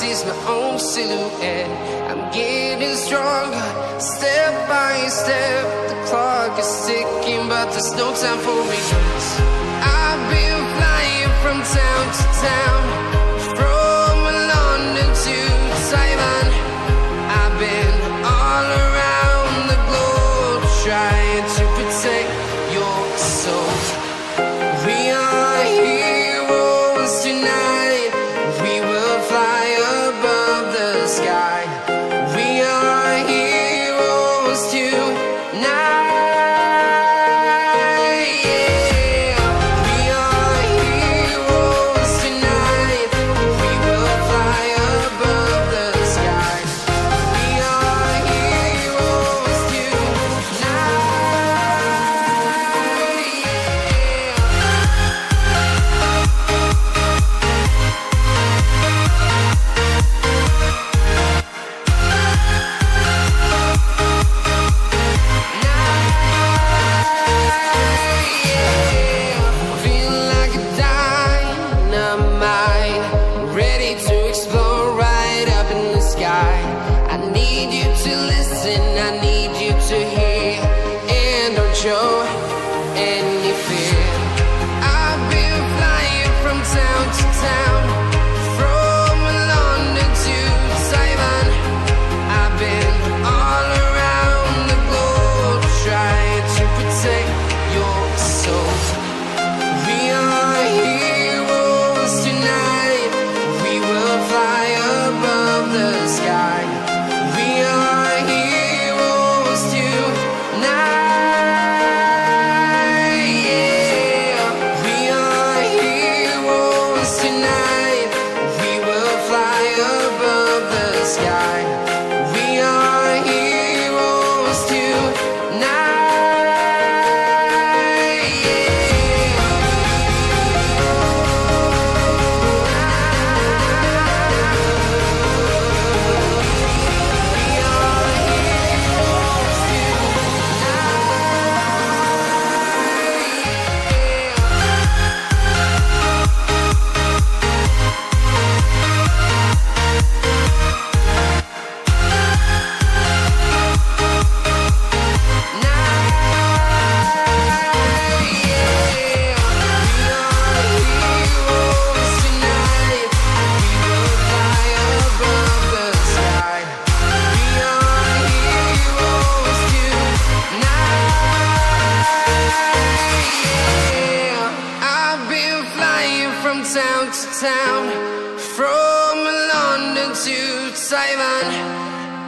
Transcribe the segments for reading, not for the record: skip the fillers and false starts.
see's my own silhouette. I'm getting stronger, step by step. The clock is ticking, but there's no time for me. I've been flying from town to town, from London to Taiwan. I've been all around the globe, trying to protect your soul. We are heroes tonight. We will fly above the sky. We are heroes tonight.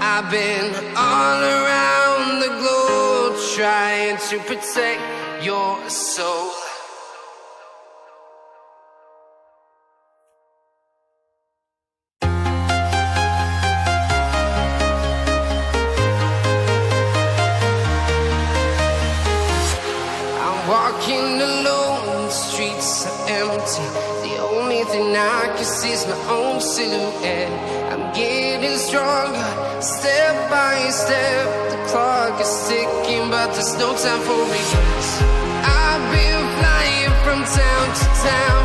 I've been all around the globe, trying to protect your soul. I'm walking alone, the streets are empty. The only thing I can see is my own silhouette. I'm getting stronger, step by step. The clock is ticking, but there's no time for me. I've been flying from town to town,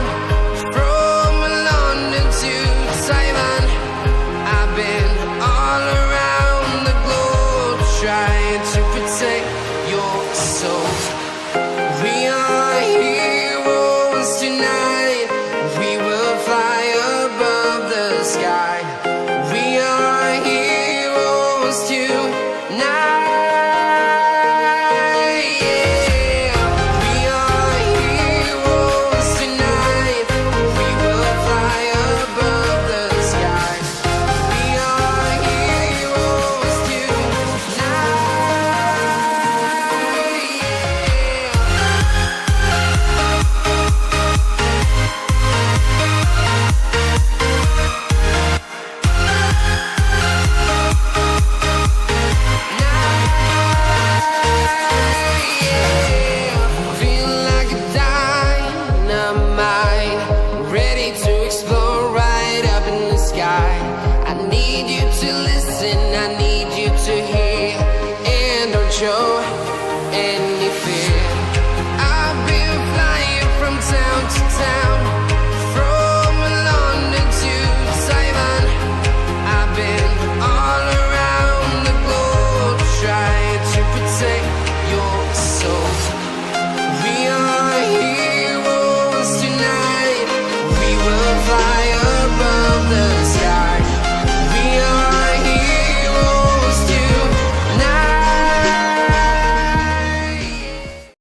from London to Taiwan. I've been all around the globe, trying to protect your soul. We are heroes tonight. We will fly above the sky. We are heroes tonight. I need you to listen, I need